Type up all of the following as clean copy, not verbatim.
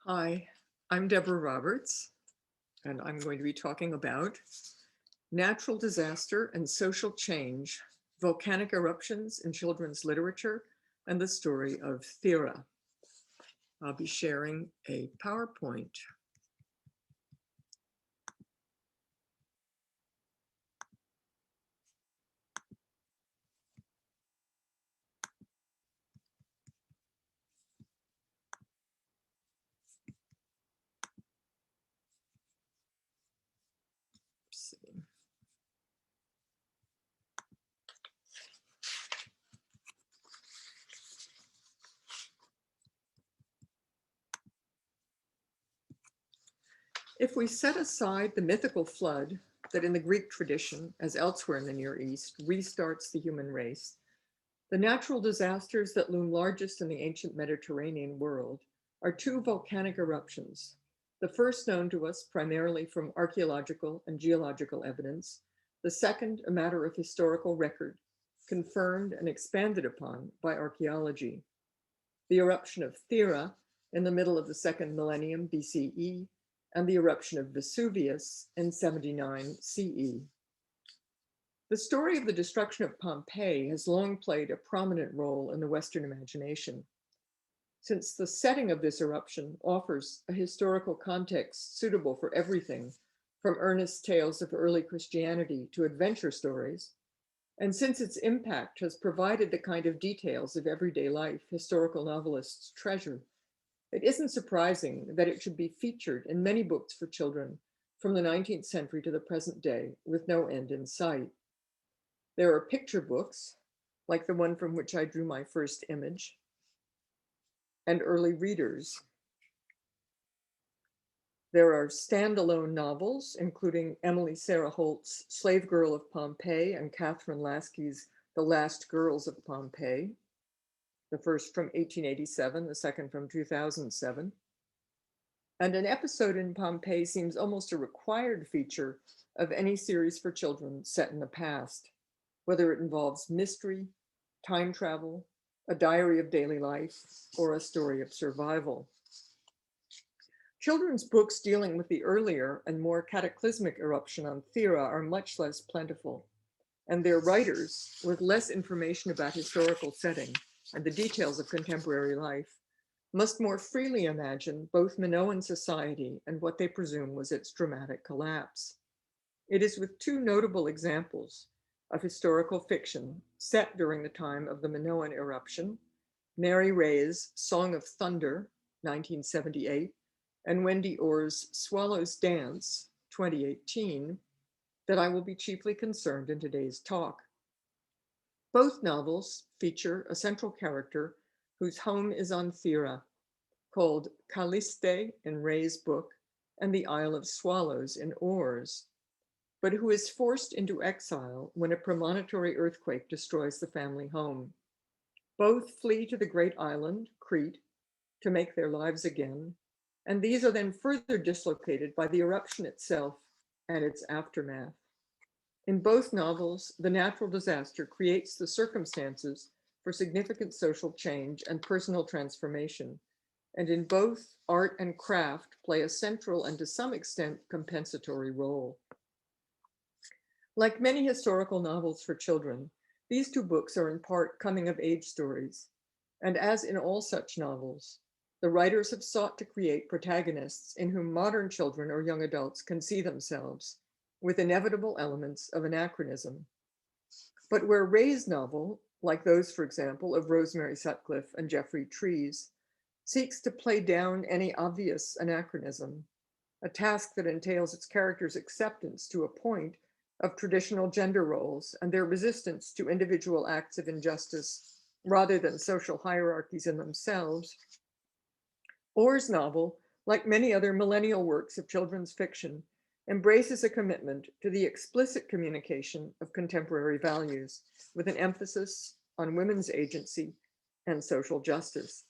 Hi, I'm Deborah Roberts, and I'm going to be talking about natural disaster and social change, volcanic eruptions in children's literature, and the story of Thera. I'll be sharing a PowerPoint. Let's see. If we set aside the mythical flood that in the Greek tradition, as elsewhere in the Near East, restarts the human race, the natural disasters that loom largest in the ancient Mediterranean world are two volcanic eruptions. The first known to us primarily from archaeological and geological evidence, the second a matter of historical record, confirmed and expanded upon by archaeology. The eruption of Thera in the middle of the second millennium BCE, and the eruption of Vesuvius in 79 CE. The story of the destruction of Pompeii has long played a prominent role in the Western imagination. Since the setting of this eruption offers a historical context suitable for everything from earnest tales of early Christianity to adventure stories, and since its impact has provided the kind of details of everyday life historical novelists treasure, it isn't surprising that it should be featured in many books for children from the 19th century to the present day with no end in sight. There are picture books, like the one from which I drew my first image, and early readers. There are standalone novels, including Emily Sarah Holt's Slave Girl of Pompeii and Catherine Lasky's The Last Girls of Pompeii, the first from 1887, the second from 2007. And an episode in Pompeii seems almost a required feature of any series for children set in the past, whether it involves mystery, time travel, a diary of daily life, or a story of survival. Children's books dealing with the earlier and more cataclysmic eruption on Thera are much less plentiful, and their writers, with less information about historical setting and the details of contemporary life, must more freely imagine both Minoan society and what they presume was its dramatic collapse. It is with two notable examples of historical fiction set during the time of the Minoan eruption, Mary Ray's Song of Thunder, 1978, and Wendy Orr's Swallow's Dance, 2018, that I will be chiefly concerned in today's talk. Both novels feature a central character whose home is on Thera, called Calliste in Ray's book and the Isle of Swallows in Orr's, but who is forced into exile when a premonitory earthquake destroys the family home. Both flee to the great island, Crete, to make their lives again, and these are then further dislocated by the eruption itself and its aftermath. In both novels, the natural disaster creates the circumstances for significant social change and personal transformation, and in both, art and craft play a central and to some extent compensatory role. Like many historical novels for children, these two books are in part coming-of-age stories, and as in all such novels, the writers have sought to create protagonists in whom modern children or young adults can see themselves, with inevitable elements of anachronism. But where Ray's novel, like those, for example, of Rosemary Sutcliffe and Jeffrey Trees, seeks to play down any obvious anachronism, a task that entails its characters' acceptance to a point of traditional gender roles and their resistance to individual acts of injustice rather than social hierarchies in themselves. Orr's novel, like many other millennial works of children's fiction, embraces a commitment to the explicit communication of contemporary values, with an emphasis on women's agency and social justice.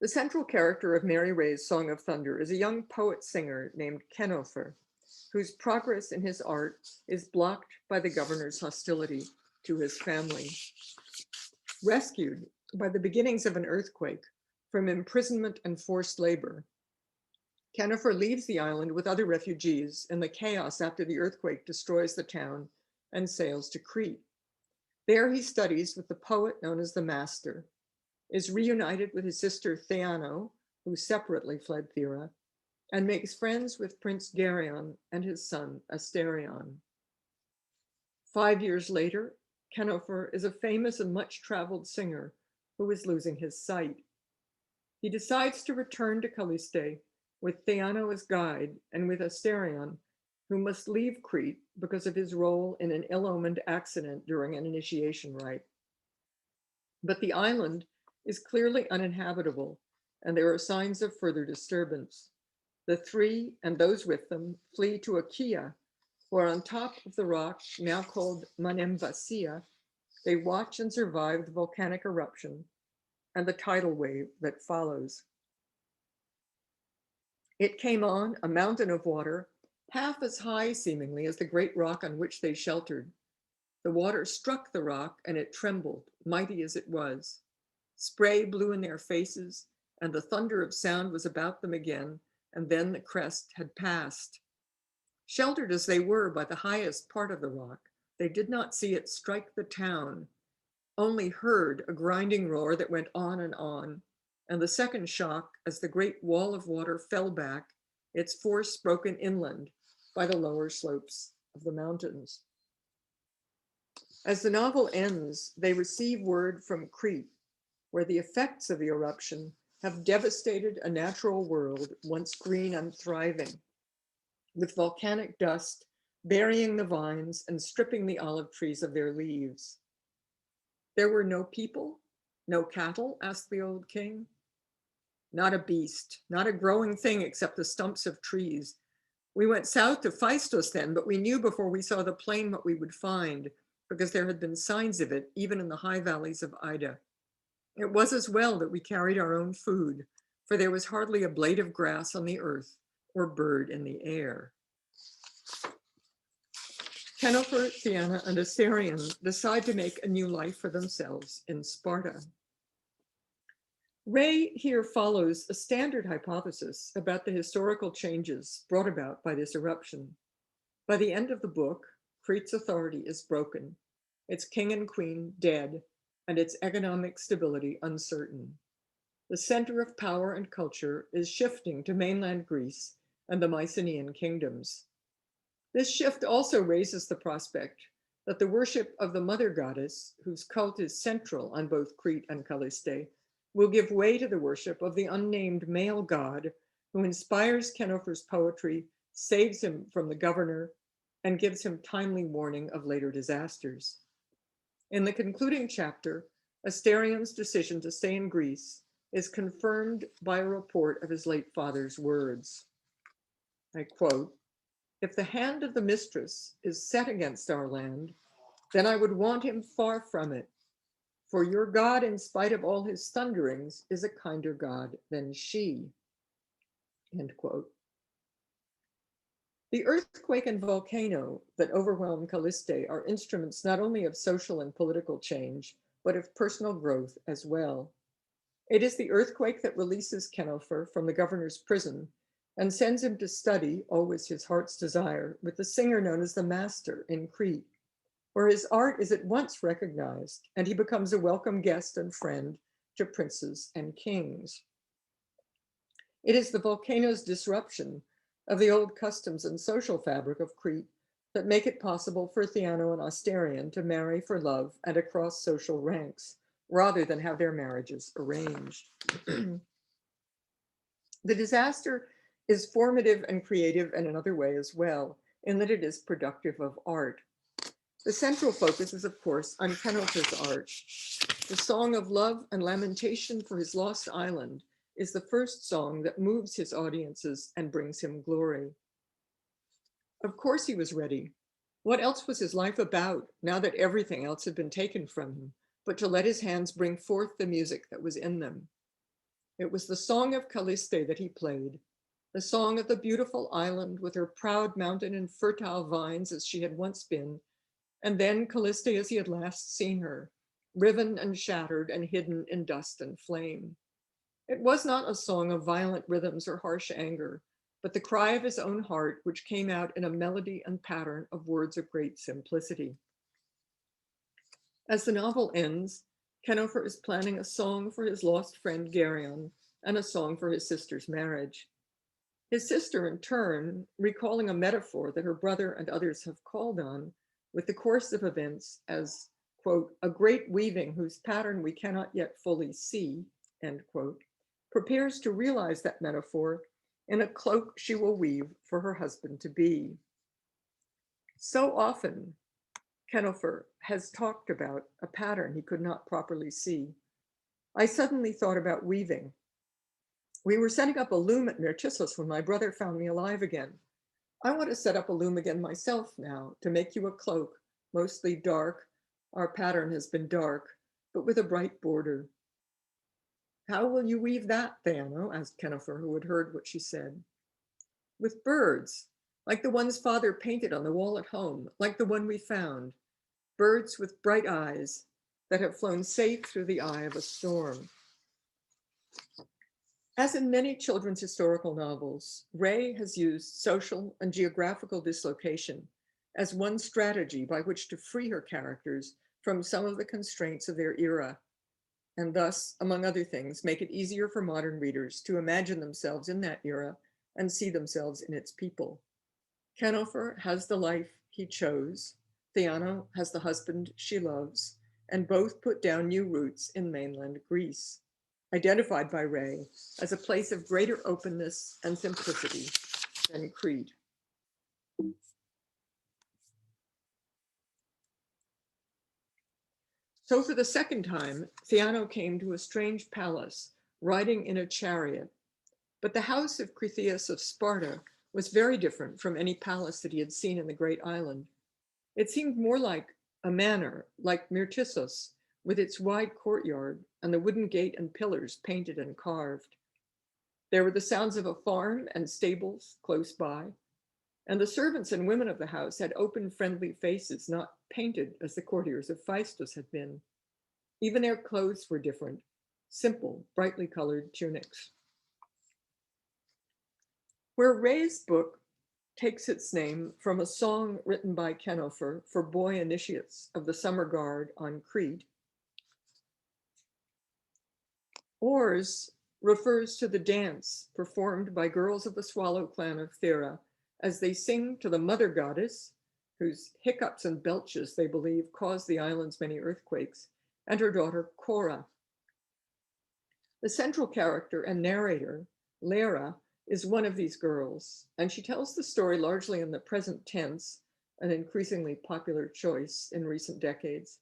The central character of Mary Ray's Song of Thunder is a young poet-singer named Kenofer, whose progress in his art is blocked by the governor's hostility to his family. Rescued by the beginnings of an earthquake, from imprisonment and forced labor. Cenifer leaves the island with other refugees in the chaos after the earthquake destroys the town and sails to Crete. There he studies with the poet known as the Master, is reunited with his sister Theano, who separately fled Thera, and makes friends with Prince Geryon and his son Asterion. 5 years later, Cenifer is a famous and much-traveled singer who is losing his sight. He decides to return to Calliste with Theano as guide and with Asterion, who must leave Crete because of his role in an ill-omened accident during an initiation rite. But the island is clearly uninhabitable, and there are signs of further disturbance. The three and those with them flee to Achaia, where on top of the rock, now called Manemvasia, they watch and survive the volcanic eruption and the tidal wave that follows. It came on a mountain of water, half as high seemingly as the great rock on which they sheltered. The water struck the rock and it trembled, mighty as it was. Spray blew in their faces, and the thunder of sound was about them again, and then the crest had passed. Sheltered as they were by the highest part of the rock, they did not see it strike the town, only heard a grinding roar that went on, and the second shock as the great wall of water fell back, its force broken inland by the lower slopes of the mountains. As the novel ends, they receive word from Crete, where the effects of the eruption have devastated a natural world once green and thriving, with volcanic dust burying the vines and stripping the olive trees of their leaves. There were no people, no cattle, asked the old king. Not a beast, not a growing thing except the stumps of trees. We went south to Phaistos then, but we knew before we saw the plain what we would find, because there had been signs of it even in the high valleys of Ida. It was as well that we carried our own food, for there was hardly a blade of grass on the earth or bird in the air. Cenifer, Theano, and Asterion decide to make a new life for themselves in Sparta. Ray here follows a standard hypothesis about the historical changes brought about by this eruption. By the end of the book, Crete's authority is broken, its king and queen dead, and its economic stability uncertain. The center of power and culture is shifting to mainland Greece and the Mycenaean kingdoms. This shift also raises the prospect that the worship of the mother goddess, whose cult is central on both Crete and Calliste, will give way to the worship of the unnamed male god who inspires Cenifer's poetry, saves him from the governor, and gives him timely warning of later disasters. In the concluding chapter, Asterion's decision to stay in Greece is confirmed by a report of his late father's words. I quote, "If the hand of the mistress is set against our land, then I would want him far from it. For your God, in spite of all his thunderings, is a kinder God than she." End quote. The earthquake and volcano that overwhelmed Calliste are instruments not only of social and political change, but of personal growth as well. It is the earthquake that releases Cenifer from the governor's prison and sends him to study, always his heart's desire, with the singer known as the Master in Crete, where his art is at once recognized and he becomes a welcome guest and friend to princes and kings. It is the volcano's disruption of the old customs and social fabric of Crete that make it possible for Theano and Asterion to marry for love and across social ranks, rather than have their marriages arranged. The disaster is formative and creative in another way as well, in that it is productive of art. The central focus is, of course, on Cenifer's art. The song of love and lamentation for his lost island is the first song that moves his audiences and brings him glory. Of course he was ready. What else was his life about, now that everything else had been taken from him, but to let his hands bring forth the music that was in them? It was the song of Calliste that he played, the song of the beautiful island with her proud mountain and fertile vines as she had once been, and then Calliste as he had last seen her, riven and shattered and hidden in dust and flame. It was not a song of violent rhythms or harsh anger, but the cry of his own heart, which came out in a melody and pattern of words of great simplicity. As the novel ends, Kenofer is planning a song for his lost friend Geryon and a song for his sister's marriage. His sister, in turn, recalling a metaphor that her brother and others have called on, with the course of events as, quote, a great weaving whose pattern we cannot yet fully see, end quote, prepares to realize that metaphor in a cloak she will weave for her husband-to-be. So often, Kenofer has talked about a pattern he could not properly see. I suddenly thought about weaving. We were setting up a loom at Narcissus when my brother found me alive again. I want to set up a loom again myself now to make you a cloak, mostly dark. Our pattern has been dark, but with a bright border. How will you weave that, Theano? Asked Kenofer, who had heard what she said. With birds, like the ones Father painted on the wall at home, like the one we found. Birds with bright eyes that have flown safe through the eye of a storm. As in many children's historical novels, Ray has used social and geographical dislocation as one strategy by which to free her characters from some of the constraints of their era, and thus, among other things, make it easier for modern readers to imagine themselves in that era and see themselves in its people. Kenofer has the life he chose, Theano has the husband she loves, and both put down new roots in mainland Greece, identified by Ray as a place of greater openness and simplicity than Crete. So for the second time, Theano came to a strange palace, riding in a chariot. But the house of Cretheus of Sparta was very different from any palace that he had seen in the great island. It seemed more like a manor, like Myrtissus, with its wide courtyard and the wooden gate and pillars painted and carved. There were the sounds of a farm and stables close by, and the servants and women of the house had open, friendly faces, not painted as the courtiers of Phaistos had been. Even their clothes were different, simple, brightly colored tunics. Where Ray's book takes its name from a song written by Kenofer for boy initiates of the summer guard on Crete, Oars refers to the dance performed by girls of the swallow clan of Thera as they sing to the mother goddess, whose hiccups and belches they believe caused the island's many earthquakes, and her daughter Cora. The central character and narrator, Thera, is one of these girls, and she tells the story largely in the present tense, an increasingly popular choice in recent decades,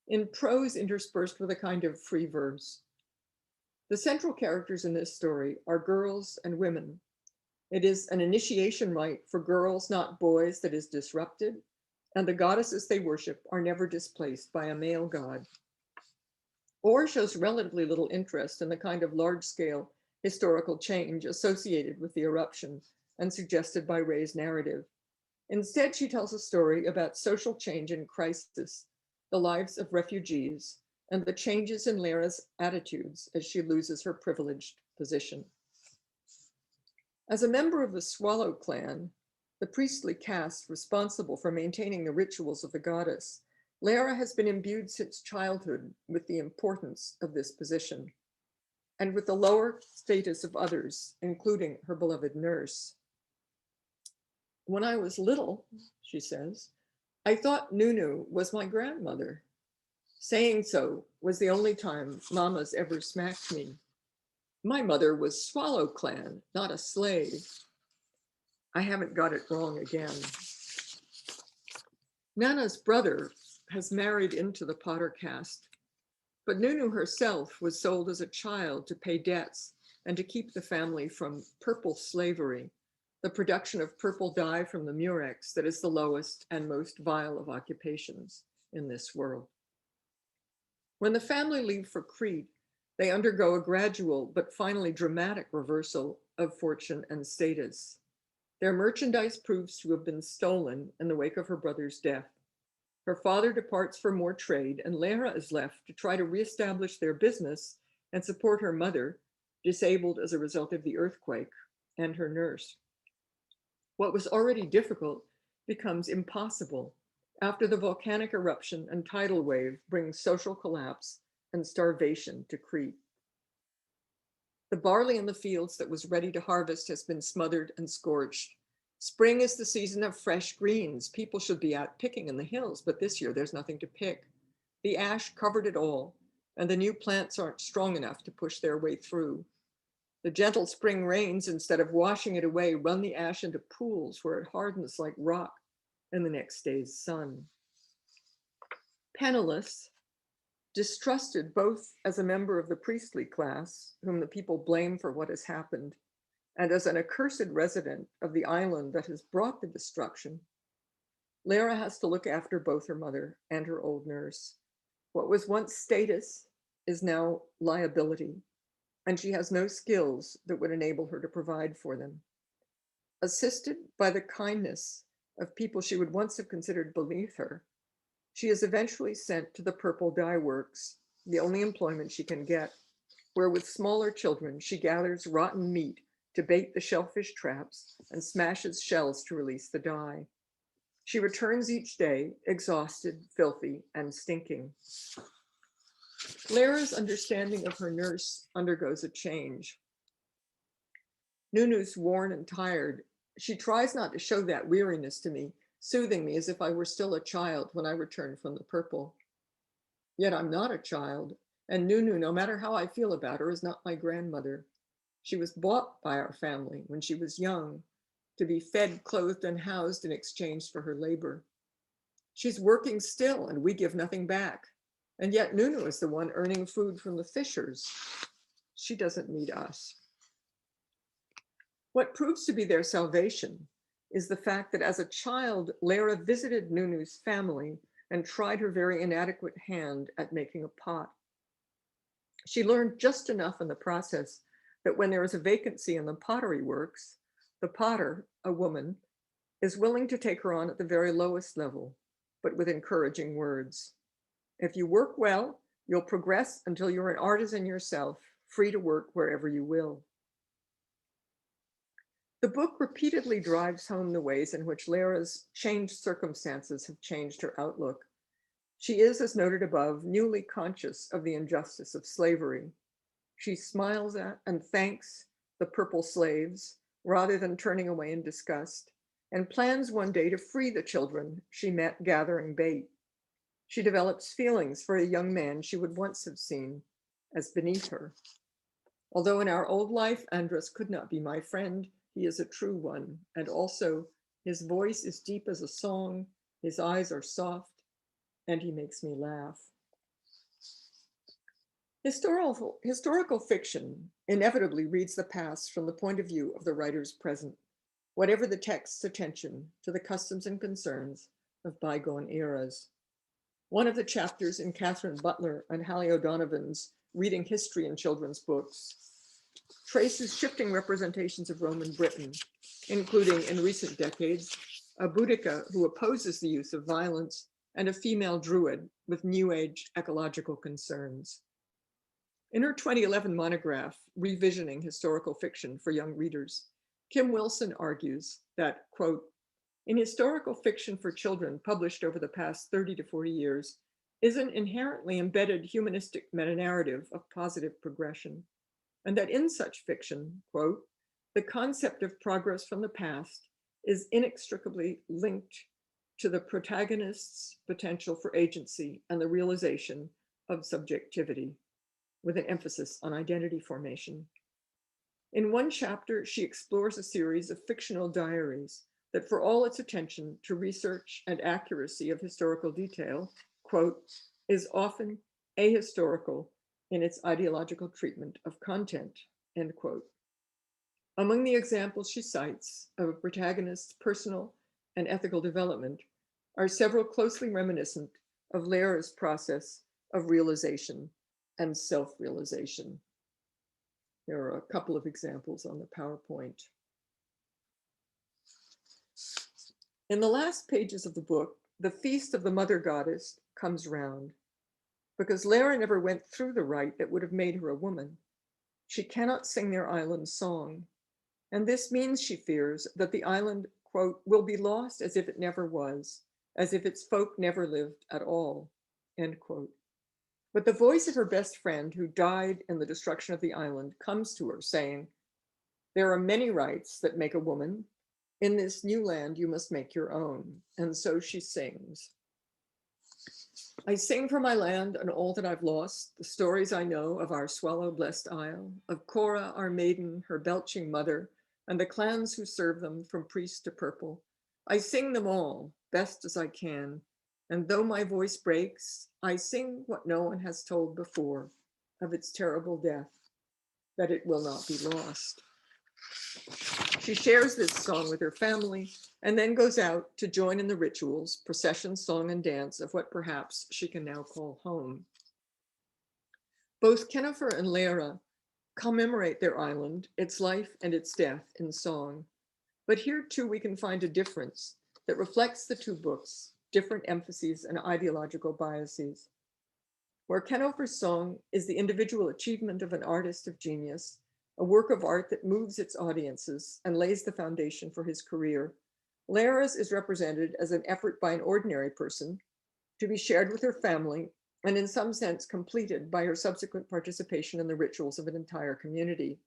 in prose interspersed with a kind of free verse. The central characters in this story are girls and women. It is an initiation rite for girls, not boys, that is disrupted, and the goddesses they worship are never displaced by a male god. Orr shows relatively little interest in the kind of large-scale historical change associated with the eruption and suggested by Ray's narrative. Instead, she tells a story about social change and crisis, the lives of refugees, and the changes in Thera's attitudes as she loses her privileged position. As a member of the Swallow clan, the priestly caste responsible for maintaining the rituals of the goddess, Thera has been imbued since childhood with the importance of this position and with the lower status of others, including her beloved nurse. When I was little, she says, I thought Nunu was my grandmother. Saying so was the only time mamas ever smacked me. My mother was Swallow clan, not a slave. I haven't got it wrong again. Nana's brother has married into the Potter caste, but Nunu herself was sold as a child to pay debts and to keep the family from purple slavery, the production of purple dye from the murex that is the lowest and most vile of occupations in this world. When the family leave for Crete, they undergo a gradual but finally dramatic reversal of fortune and status. Their merchandise proves to have been stolen in the wake of her brother's death. Her father departs for more trade, and Thera is left to try to reestablish their business and support her mother, disabled as a result of the earthquake, and her nurse. What was already difficult becomes impossible after the volcanic eruption and tidal wave bring social collapse and starvation to Crete. The barley in the fields that was ready to harvest has been smothered and scorched. Spring is the season of fresh greens. People should be out picking in the hills, but this year there's nothing to pick. The ash covered it all, and the new plants aren't strong enough to push their way through. The gentle spring rains, instead of washing it away, run the ash into pools where it hardens like rock in the next day's sun. Penniless, distrusted both as a member of the priestly class, whom the people blame for what has happened, and as an accursed resident of the island that has brought the destruction, Thera has to look after both her mother and her old nurse. What was once status is now liability, and she has no skills that would enable her to provide for them. Assisted by the kindness of people she would once have considered beneath her, she is eventually sent to the purple dye works, the only employment she can get, where with smaller children she gathers rotten meat to bait the shellfish traps and smashes shells to release the dye. She returns each day, exhausted, filthy, and stinking. Thera's understanding of her nurse undergoes a change. Nunu's worn and tired. She tries not to show that weariness to me, soothing me as if I were still a child when I return from the purple. Yet I'm not a child, and Nunu, no matter how I feel about her, is not my grandmother. She was bought by our family when she was young, to be fed, clothed, and housed in exchange for her labor. She's working still, and we give nothing back. And yet Nunu is the one earning food from the fishers. She doesn't need us. What proves to be their salvation is the fact that as a child, Thera visited Nunu's family and tried her very inadequate hand at making a pot. She learned just enough in the process that when there is a vacancy in the pottery works, the potter, a woman, is willing to take her on at the very lowest level, but with encouraging words. If you work well, you'll progress until you're an artisan yourself, free to work wherever you will. The book repeatedly drives home the ways in which Thera's changed circumstances have changed her outlook. She is, as noted above, newly conscious of the injustice of slavery. She smiles at and thanks the purple slaves rather than turning away in disgust, and plans one day to free the children she met gathering bait. She develops feelings for a young man she would once have seen as beneath her. Although in our old life, Andras could not be my friend, he is a true one, and also his voice is deep as a song, his eyes are soft, and he makes me laugh. Historical fiction inevitably reads the past from the point of view of the writer's present, whatever the text's attention to the customs and concerns of bygone eras. One of the chapters in Catherine Butler and Hallie O'Donovan's Reading History in Children's Books traces shifting representations of Roman Britain, including in recent decades, a Boudica who opposes the use of violence and a female druid with New Age ecological concerns. In her 2011 monograph, Revisioning Historical Fiction for Young Readers, Kim Wilson argues that, quote, in historical fiction for children published over the past 30 to 40 years is an inherently embedded humanistic meta-narrative of positive progression, and that in such fiction, quote, the concept of progress from the past is inextricably linked to the protagonist's potential for agency and the realization of subjectivity, with an emphasis on identity formation. In one chapter, she explores a series of fictional diaries that, for all its attention to research and accuracy of historical detail, quote, is often ahistorical in its ideological treatment of content, end quote. Among the examples she cites of a protagonist's personal and ethical development are several closely reminiscent of Thera's process of realization and self-realization. There are a couple of examples on the PowerPoint. In the last pages of the book, the feast of the mother goddess comes round. Because Thera never went through the rite that would have made her a woman, She cannot sing their island song. And this means, she fears, that the island, quote, will be lost as if it never was, as if its folk never lived at all, end quote. But the voice of her best friend who died in the destruction of the island comes to her saying, there are many rights that make a woman. In this new land, you must make your own. And so she sings. I sing for my land and all that I've lost, the stories I know of our swallow-blessed isle, of Cora, our maiden, her belching mother, and the clans who serve them from priest to purple. I sing them all, best as I can, and though my voice breaks, I sing what no one has told before, of its terrible death, that it will not be lost. She shares this song with her family and then goes out to join in the rituals, procession, song, and dance of what perhaps she can now call home. Both Kenifer and Thera commemorate their island, its life and its death in song. But here too we can find a difference that reflects the two books, different emphases and ideological biases. Where Kenifer's song is the individual achievement of an artist of genius, a work of art that moves its audiences and lays the foundation for his career, Thera's is represented as an effort by an ordinary person to be shared with her family and in some sense completed by her subsequent participation in the rituals of an entire community.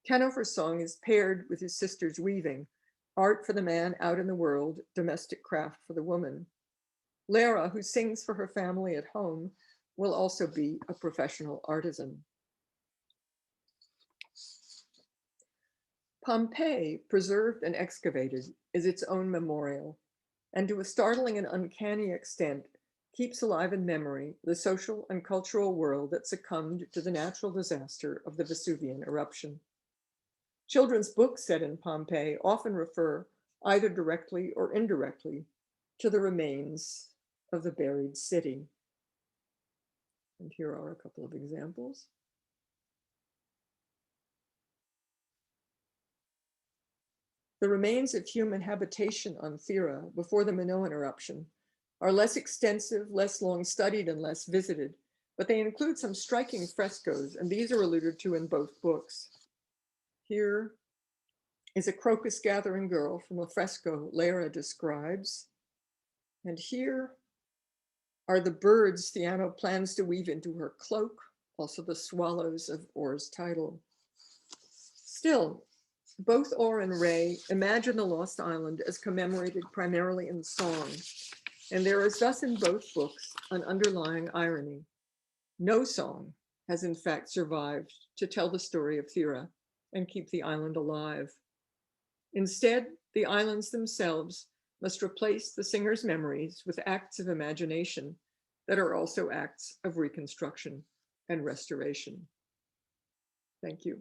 Kenifer's song is paired with his sister's weaving, art for the man out in the world, domestic craft for the woman. Thera, who sings for her family at home, will also be a professional artisan. Pompeii, preserved and excavated, is its own memorial, and to a startling and uncanny extent, keeps alive in memory the social and cultural world that succumbed to the natural disaster of the Vesuvian eruption. Children's books set in Pompeii often refer, either directly or indirectly, to the remains of the buried city. And here are a couple of examples. The remains of human habitation on Thera before the Minoan eruption are less extensive, less long studied, and less visited, but they include some striking frescoes, and these are alluded to in both books. Here is a crocus gathering girl from a fresco Thera describes, and here are the birds Theano plans to weave into her cloak, also the swallows of Orr's title. Still, both Orr and Ray imagine the lost island as commemorated primarily in song, and there is thus in both books an underlying irony. No song has in fact survived to tell the story of Thera and keep the island alive. Instead, the islands themselves must replace the singer's memories with acts of imagination that are also acts of reconstruction and restoration. Thank you.